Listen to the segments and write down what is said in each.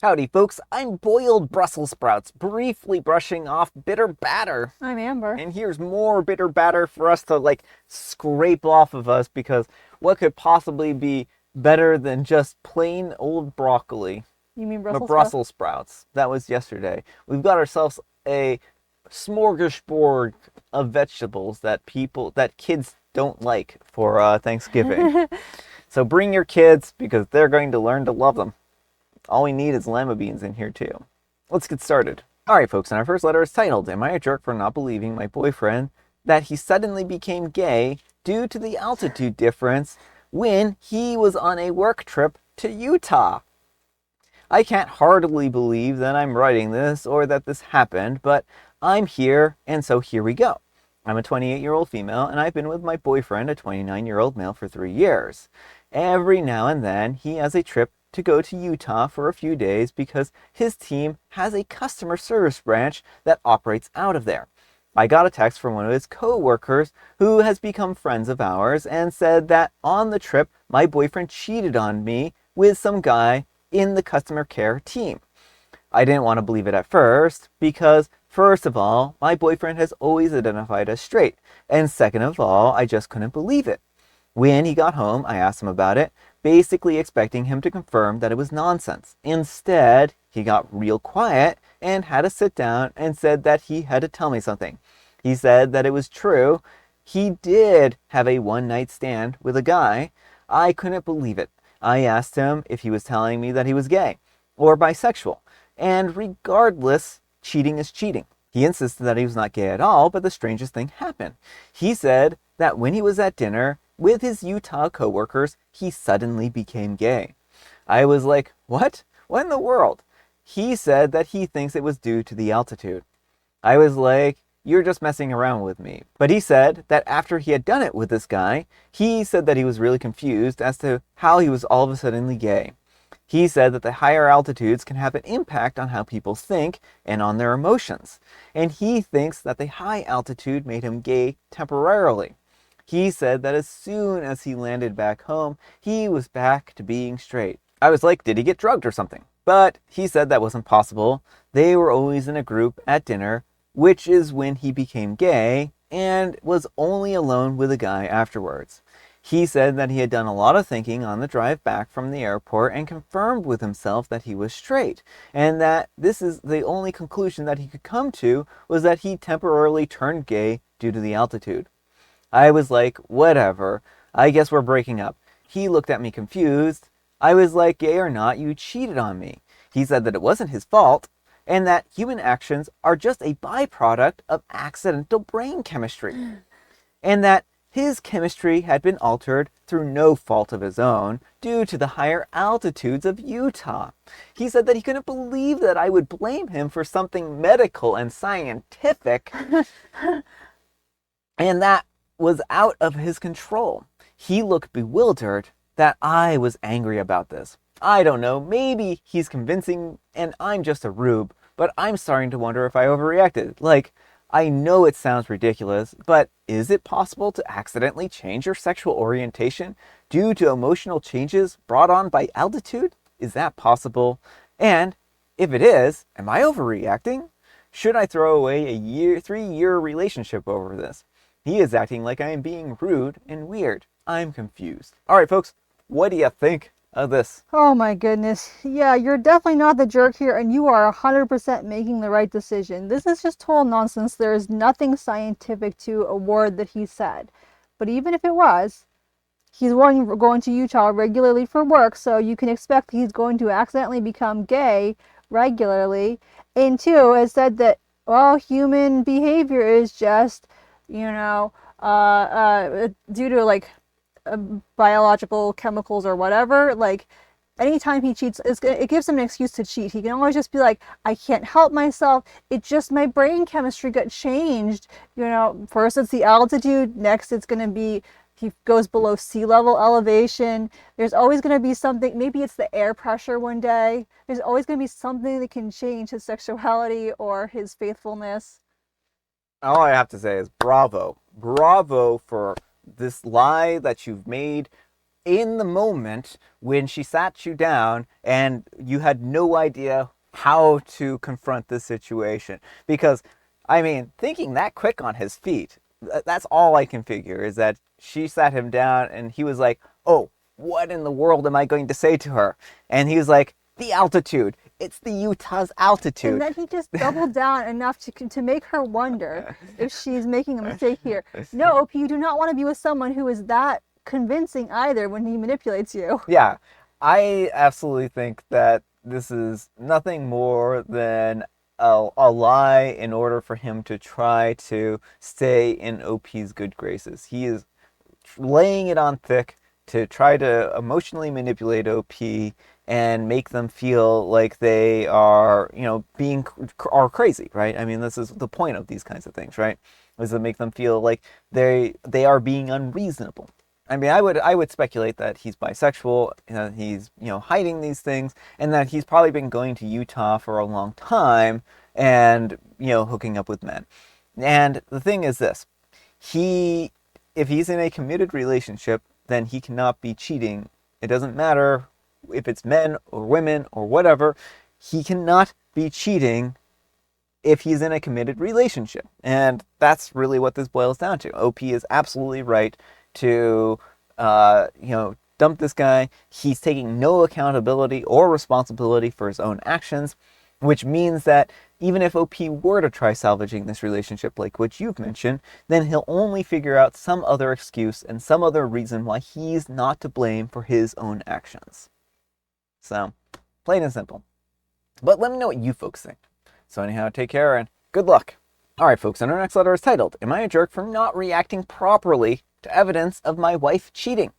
Howdy, folks. I'm boiled Brussels sprouts, briefly brushing off bitter batter. I'm Amber. And here's more bitter batter for us to, scrape off of us because what could possibly be better than just plain old broccoli? You mean The Brussels sprouts? Brussels sprouts. That was yesterday. We've got ourselves a smorgasbord of vegetables that kids don't like for Thanksgiving. So bring your kids because they're going to learn to love them. All we need is lima beans in here too. Let's get started. Alright folks, and our first letter is titled, Am I a jerk for not believing my boyfriend that he suddenly became gay due to the altitude difference when he was on a work trip to Utah? I can't hardly believe that I'm writing this or that this happened, but I'm here, and so here we go. I'm a 28-year-old female, and I've been with my boyfriend, a 29-year-old male, for 3 years. Every now and then, he has a trip to go to Utah for a few days because his team has a customer service branch that operates out of there. I got a text from one of his co-workers who has become friends of ours and said that on the trip, my boyfriend cheated on me with some guy in the customer care team. I didn't want to believe it at first because, first of all, my boyfriend has always identified as straight, and second of all, I just couldn't believe it. When he got home, I asked him about it, basically expecting him to confirm that it was nonsense. Instead, he got real quiet and had to sit down and said that he had to tell me something. He said that it was true. He did have a one-night stand with a guy. I couldn't believe it. I asked him if he was telling me that he was gay or bisexual. And regardless, cheating is cheating. He insisted that he was not gay at all, but the strangest thing happened. He said that when he was at dinner with his Utah coworkers, he suddenly became gay. I was like, what? What in the world? He said that he thinks it was due to the altitude. I was like, you're just messing around with me. But he said that after he had done it with this guy, he said that he was really confused as to how he was all of a sudden gay. He said that the higher altitudes can have an impact on how people think and on their emotions. And he thinks that the high altitude made him gay temporarily. He said that as soon as he landed back home, he was back to being straight. I was like, did he get drugged or something? But he said that wasn't possible. They were always in a group at dinner, which is when he became gay and was only alone with a guy afterwards. He said that he had done a lot of thinking on the drive back from the airport and confirmed with himself that he was straight, and that this is the only conclusion that he could come to was that he temporarily turned gay due to the altitude. I was like, whatever, I guess we're breaking up. He looked at me confused. I was like, gay or not, you cheated on me. He said that it wasn't his fault, and that human actions are just a byproduct of accidental brain chemistry, and that his chemistry had been altered through no fault of his own due to the higher altitudes of Utah. He said that he couldn't believe that I would blame him for something medical and scientific, and that was out of his control. He looked bewildered that I was angry about this. I don't know, maybe he's convincing and I'm just a rube, but I'm starting to wonder if I overreacted. I know it sounds ridiculous, but is it possible to accidentally change your sexual orientation due to emotional changes brought on by altitude? Is that possible? And if it is, am I overreacting? Should I throw away a 3-year relationship over this? He is acting like I am being rude and weird. I'm confused. All right, folks, what do you think of this? Oh my goodness. Yeah, you're definitely not the jerk here, and you are 100% making the right decision. This is just total nonsense. There is nothing scientific to a word that he said. But even if it was, he's going to Utah regularly for work, so you can expect he's going to accidentally become gay regularly. And two, it said that, well, human behavior is just, due to uh, biological chemicals or whatever. Like, anytime he cheats, it gives him an excuse to cheat. He can always just be like, I can't help myself. It just, my brain chemistry got changed. First it's the altitude, next it's going to be he goes below sea level elevation. There's always going to be something, maybe it's the air pressure one day. There's always going to be something that can change his sexuality or his faithfulness. All I have to say is bravo. Bravo for this lie that you've made in the moment when she sat you down and you had no idea how to confront this situation. Because, I mean, thinking that quick on his feet, that's all I can figure is that she sat him down and he was like, oh, what in the world am I going to say to her? And he was like, the altitude. It's the Utah's altitude. And then he just doubled down enough to make her wonder if she's making a mistake here. No, OP, you do not want to be with someone who is that convincing either when he manipulates you. Yeah, I absolutely think that this is nothing more than a lie in order for him to try to stay in OP's good graces. He is laying it on thick to try to emotionally manipulate OP and make them feel like they are, are crazy, right? I mean, this is the point of these kinds of things, right? Is to make them feel like they are being unreasonable. I mean, I would speculate that he's bisexual, he's hiding these things, and that he's probably been going to Utah for a long time and hooking up with men. And the thing is this: if he's in a committed relationship, then he cannot be cheating. It doesn't matter if it's men or women or whatever. He cannot be cheating if he's in a committed relationship. And that's really what this boils down to. OP is absolutely right to, dump this guy. He's taking no accountability or responsibility for his own actions, which means that even if OP were to try salvaging this relationship like what you've mentioned, then he'll only figure out some other excuse and some other reason why he's not to blame for his own actions. So, plain and simple. But let me know what you folks think. So anyhow, take care and good luck. Alright folks, and our next letter is titled, Am I a Jerk for Not Reacting Properly to Evidence of My Wife Cheating?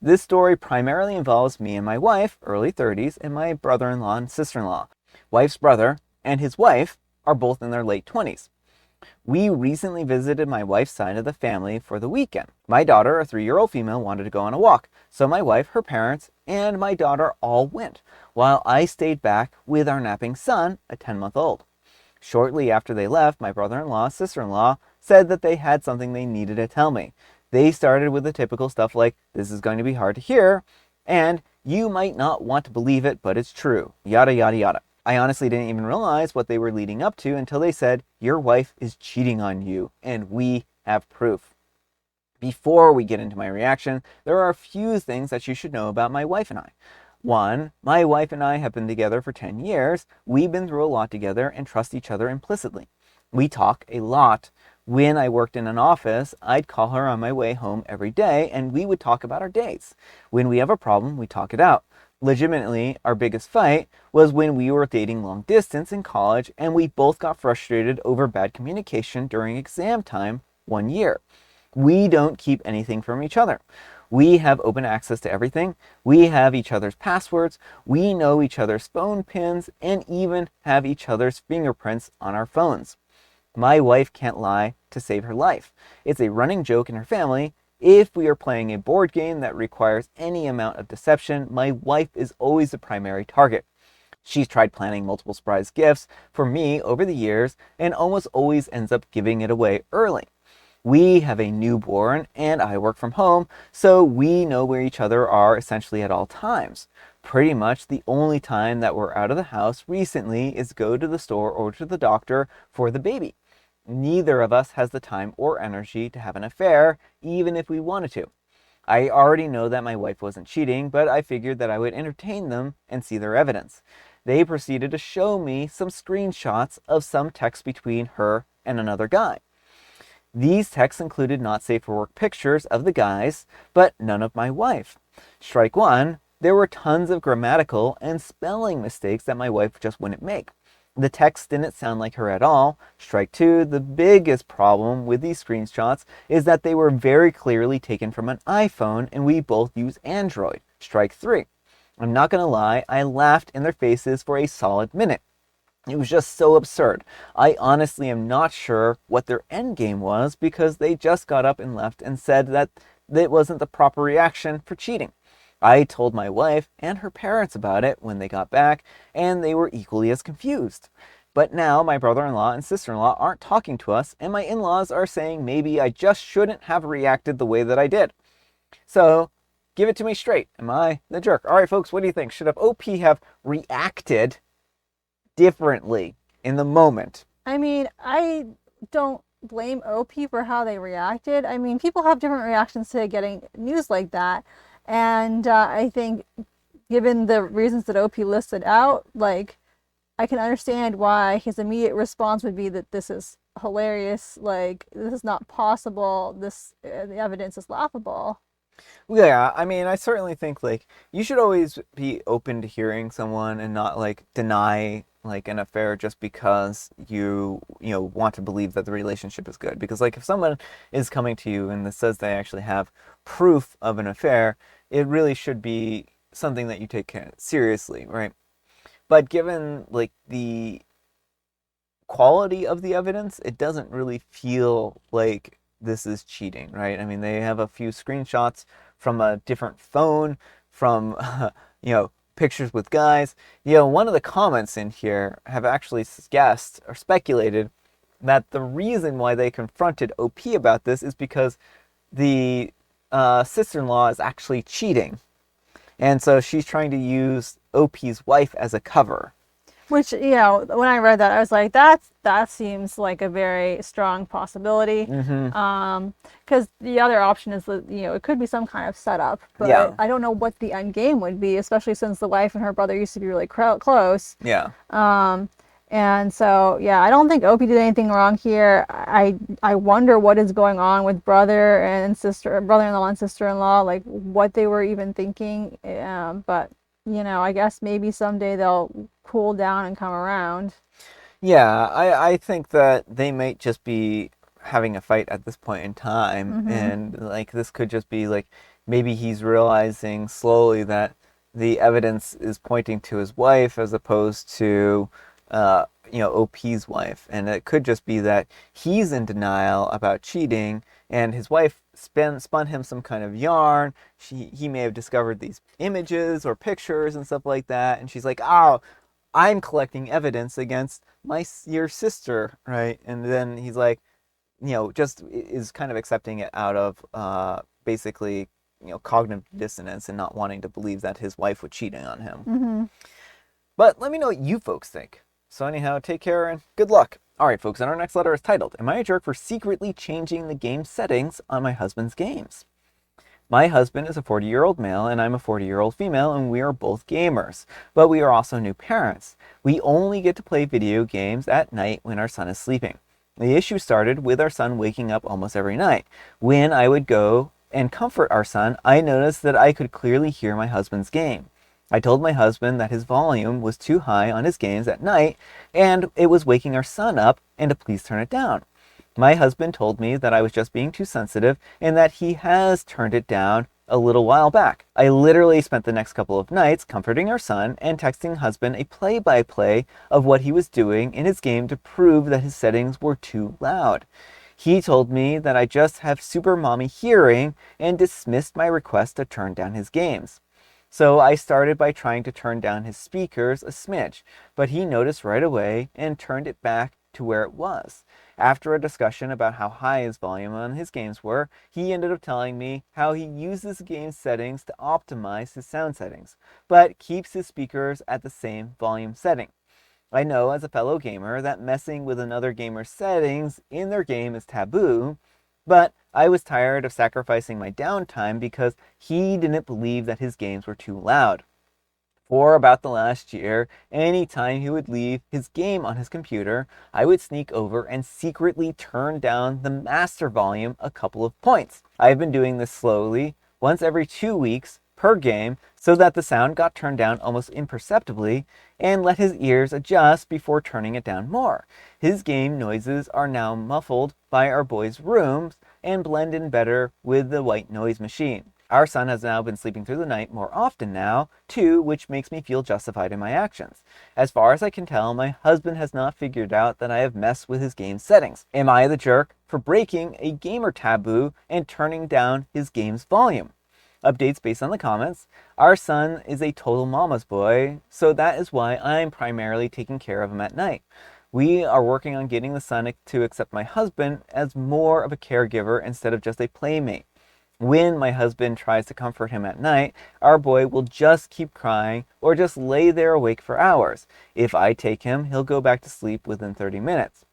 This story primarily involves me and my wife, early 30s, and my brother-in-law and sister-in-law. Wife's brother and his wife are both in their late 20s. We recently visited my wife's side of the family for the weekend. My daughter, a 3-year-old female, wanted to go on a walk, so my wife, her parents, and my daughter all went, while I stayed back with our napping son, a 10-month-old. Shortly after they left, my brother-in-law, sister-in-law said that they had something they needed to tell me. They started with the typical stuff like, this is going to be hard to hear, and you might not want to believe it, but it's true, yada yada yada. I honestly didn't even realize what they were leading up to until they said, your wife is cheating on you, and we have proof. Before we get into my reaction, there are a few things that you should know about my wife and I. 1, my wife and I have been together for 10 years. We've been through a lot together and trust each other implicitly. We talk a lot. When I worked in an office, I'd call her on my way home every day, and we would talk about our days. When we have a problem, we talk it out. Legitimately, our biggest fight was when we were dating long distance in college, and we both got frustrated over bad communication during exam time one year. We don't keep anything from each other. We have open access to everything. We have each other's passwords. We know each other's phone pins and even have each other's fingerprints on our phones. My wife can't lie to save her life. It's a running joke in her family. If we are playing a board game that requires any amount of deception, my wife is always the primary target. She's tried planning multiple surprise gifts for me over the years and almost always ends up giving it away early. We have a newborn and I work from home, so we know where each other are essentially at all times. Pretty much the only time that we're out of the house recently is go to the store or to the doctor for the baby. Neither of us has the time or energy to have an affair, even if we wanted to. I already know that my wife wasn't cheating, but I figured that I would entertain them and see their evidence. They proceeded to show me some screenshots of some texts between her and another guy. These texts included not safe for work pictures of the guys, but none of my wife. Strike 1, there were tons of grammatical and spelling mistakes that my wife just wouldn't make. The text didn't sound like her at all. Strike 2, the biggest problem with these screenshots is that they were very clearly taken from an iPhone and we both use Android. Strike 3, I'm not gonna lie, I laughed in their faces for a solid minute. It was just so absurd. I honestly am not sure what their end game was because they just got up and left and said that it wasn't the proper reaction for cheating. I told my wife and her parents about it when they got back, and they were equally as confused. But now my brother-in-law and sister-in-law aren't talking to us, and my in-laws are saying maybe I just shouldn't have reacted the way that I did. So Give it to me straight. Am I the jerk? All right, folks, what do you think? Should have OP have reacted differently in the moment? I mean, I don't blame OP for how they reacted. I mean, people have different reactions to getting news like that. And I think, given the reasons that OP listed out, like, I can understand why his immediate response would be that this is hilarious, like, this is not possible, the evidence is laughable. Yeah, I mean, I certainly think like you should always be open to hearing someone and not like deny like an affair just because you want to believe that the relationship is good. Because like if someone is coming to you and this says they actually have proof of an affair, it really should be something that you take seriously, right? But given like the quality of the evidence, it doesn't really feel like this is cheating, right? I mean, they have a few screenshots from a different phone, from pictures with guys. One of the comments in here have actually guessed or speculated that the reason why they confronted OP about this is because the sister-in-law is actually cheating, and so she's trying to use OP's wife as a cover. Which, when I read that, I was like, that seems like a very strong possibility. Because the other option is that, it could be some kind of setup, but Yeah. I don't know what the end game would be, especially since the wife and her brother used to be really close. Yeah. And so, yeah, I don't think Opie did anything wrong here. I wonder what is going on with brother-in-law and sister-in-law, like what they were even thinking. But I guess maybe someday they'll cool down and come around. Yeah, I think that they might just be having a fight at this point in time, and like this could just be like maybe he's realizing slowly that the evidence is pointing to his wife as opposed to OP's wife, and it could just be that he's in denial about cheating, and his wife spun him some kind of yarn. He may have discovered these images or pictures and stuff like that, and she's like, "Oh, I'm collecting evidence against your sister," right? And then he's like, just is kind of accepting it out of basically, cognitive dissonance and not wanting to believe that his wife was cheating on him. But let me know what you folks think. So anyhow, take care and good luck. All right, folks, and our next letter is titled, "Am I a jerk for secretly changing the game settings on my husband's games?" My husband is a 40-year-old male and I'm a 40-year-old female, and we are both gamers, but we are also new parents. We only get to play video games at night when our son is sleeping. The issue started with our son waking up almost every night. When I would go and comfort our son, I noticed that I could clearly hear my husband's game. I told my husband that his volume was too high on his games at night and it was waking our son up and to please turn it down. My husband told me that I was just being too sensitive and that he has turned it down a little while back. I literally spent the next couple of nights comforting our son and texting husband a play-by-play of what he was doing in his game to prove that his settings were too loud. He told me that I just have super mommy hearing and dismissed my request to turn down his games. So I started by trying to turn down his speakers a smidge, but he noticed right away and turned it back to where it was. After a discussion about how high his volume on his games were, he ended up telling me how he uses game settings to optimize his sound settings, but keeps his speakers at the same volume setting. I know as a fellow gamer that messing with another gamer's settings in their game is taboo, but I was tired of sacrificing my downtime because he didn't believe that his games were too loud. For about the last year, anytime he would leave his game on his computer, I would sneak over and secretly turn down the master volume a couple of points. I've been doing this slowly, once every 2 weeks per game, so that the sound got turned down almost imperceptibly, and let his ears adjust before turning it down more. His game noises are now muffled by our boys' rooms and blend in better with the white noise machine. Our son has now been sleeping through the night more often now, too, which makes me feel justified in my actions. As far as I can tell, my husband has not figured out that I have messed with his game settings. Am I the jerk for breaking a gamer taboo and turning down his game's volume? Updates based on the comments. Our son is a total mama's boy, so that is why I'm primarily taking care of him at night. We are working on getting the son to accept my husband as more of a caregiver instead of just a playmate. When my husband tries to comfort him at night, our boy will just keep crying or just lay there awake for hours. If I take him, he'll go back to sleep within 30 minutes.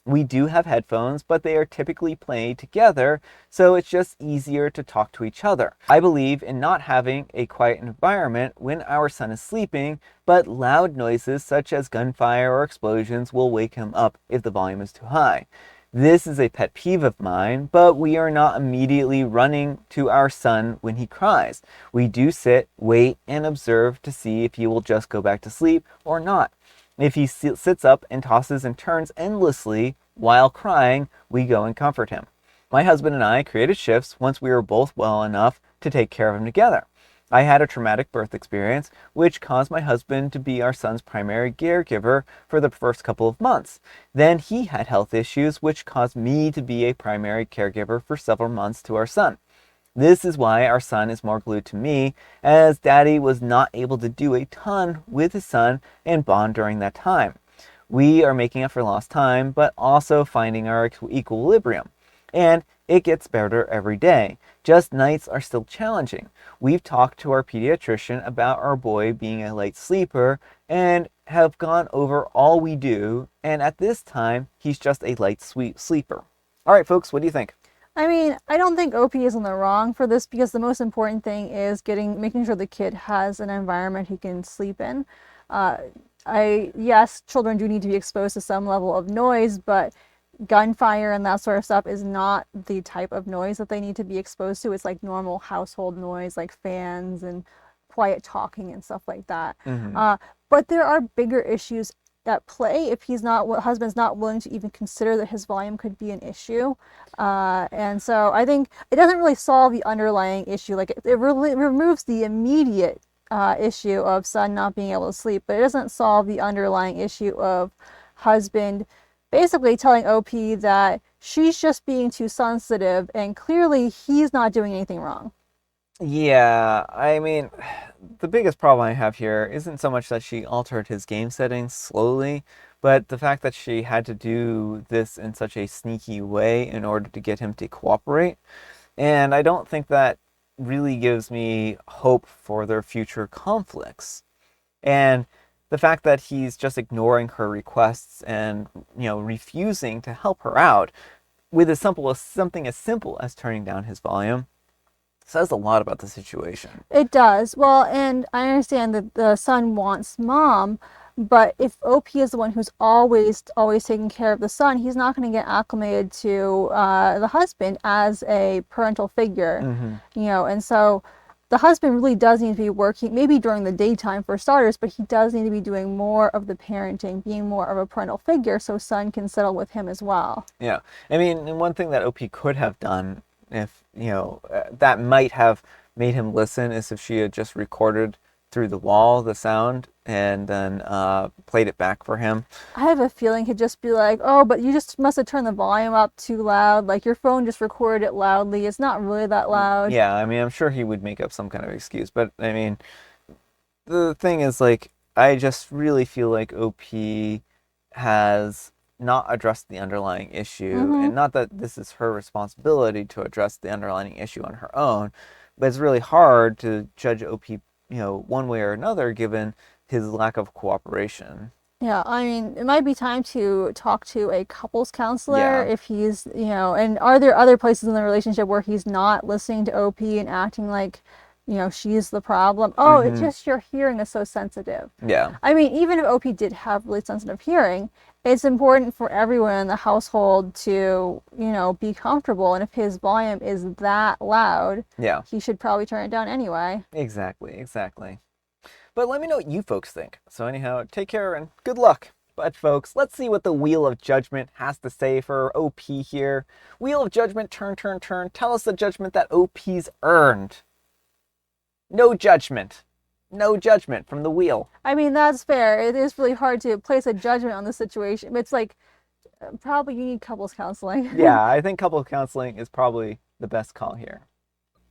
We do have headphones, but they are typically played together, so it's just easier to talk to each other. I believe in not having a quiet environment when our son is sleeping, but loud noises such as gunfire or explosions will wake him up if the volume is too high. This is a pet peeve of mine, but we are not immediately running to our son when he cries. We do sit, wait, and observe to see if he will just go back to sleep or not. If he sits up and tosses and turns endlessly while crying, we go and comfort him. My husband and I created shifts once we were both well enough to take care of him together. I had a traumatic birth experience, which caused my husband to be our son's primary caregiver for the first couple of months. Then he had health issues, which caused me to be a primary caregiver for several months to our son. This is why our son is more glued to me, as daddy was not able to do a ton with his son and bond during that time. We are making up for lost time, but also finding our equilibrium. And it gets better every day. Just nights are still challenging. We've talked to our pediatrician about our boy being a light sleeper and have gone over all we do, and at this time, he's just a light sleeper. All right, folks, what do you think? I mean, I don't think OP is in the wrong for this because the most important thing is making sure the kid has an environment he can sleep in. Yes, children do need to be exposed to some level of noise, but gunfire and that sort of stuff is not the type of noise that they need to be exposed to. It's like normal household noise, like fans and quiet talking and stuff like that. Mm-hmm. But there are bigger issues at play if husband's not willing to even consider that his volume could be an issue. And so I think it doesn't really solve the underlying issue. Like it really removes the immediate issue of son not being able to sleep, but it doesn't solve the underlying issue of husband basically telling OP that she's just being too sensitive and clearly he's not doing anything wrong. Yeah, I mean, the biggest problem I have here isn't so much that she altered his game settings slowly, but the fact that she had to do this in such a sneaky way in order to get him to cooperate. And I don't think that really gives me hope for their future conflicts. And the fact that he's just ignoring her requests and, refusing to help her out with something as simple as turning down his volume says a lot about the situation. It does. Well, and I understand that the son wants mom, but if OP is the one who's always taking care of the son, he's not going to get acclimated to the husband as a parental figure. Mm-hmm. And so the husband really does need to be working, maybe during the daytime for starters, but he does need to be doing more of the parenting, being more of a parental figure so son can settle with him as well. Yeah. I mean, and one thing that OP could have done if, that might have made him listen is if she had just recorded through the wall the sound and then played it back for him. I have a feeling he'd just be like, oh, but you just must have turned the volume up too loud. Like your phone just recorded it loudly. It's not really that loud. Yeah, I mean, I'm sure he would make up some kind of excuse, but I mean, the thing is, like, I just really feel like OP has not addressed the underlying issue, and not that this is her responsibility to address the underlying issue on her own, but it's really hard to judge OP, one way or another given his lack of cooperation. Yeah, I mean, it might be time to talk to a couples counselor Yeah. if he's, and are there other places in the relationship where he's not listening to OP and acting like, she's the problem? Oh, it's just your hearing is so sensitive. Yeah. I mean, even if OP did have really sensitive hearing, it's important for everyone in the household to, be comfortable. And if his volume is that loud, Yeah. he should probably turn it down anyway. Exactly. But let me know what you folks think. So anyhow, take care and good luck. But folks, let's see what the Wheel of Judgment has to say for OP here. Wheel of Judgment, turn. Tell us the judgment that OP's earned. No judgment. No judgment from the wheel. I mean, that's fair. It is really hard to place a judgment on the situation. It's like, probably you need couples counseling. Yeah, I think couples counseling is probably the best call here.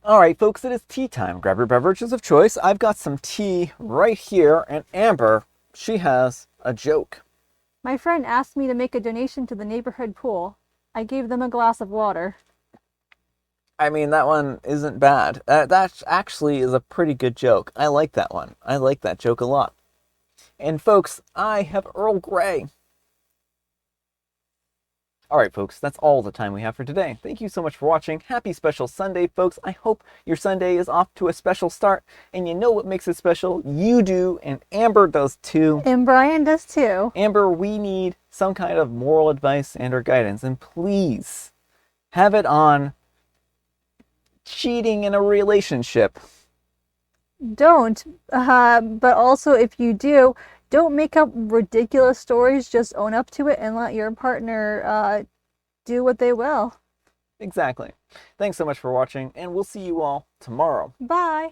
All right, folks, it is tea time. Grab your beverages of choice. I've got some tea right here, and Amber, she has a joke. My friend asked me to make a donation to the neighborhood pool. I gave them a glass of water. I mean, that one isn't bad. That actually is a pretty good joke. I like that one. I like that joke a lot. And folks, I have Earl Grey. Alright folks, that's all the time we have for today. Thank you so much for watching. Happy special Sunday, folks. I hope your Sunday is off to a special start. And you know what makes it special? You do, and Amber does too. And Brian does too. Amber, we need some kind of moral advice and or guidance. And please, have it on cheating in a relationship. Don't. But also, if you do, don't make up ridiculous stories. Just own up to it and let your partner do what they will. Exactly. Thanks so much for watching, and we'll see you all tomorrow. Bye.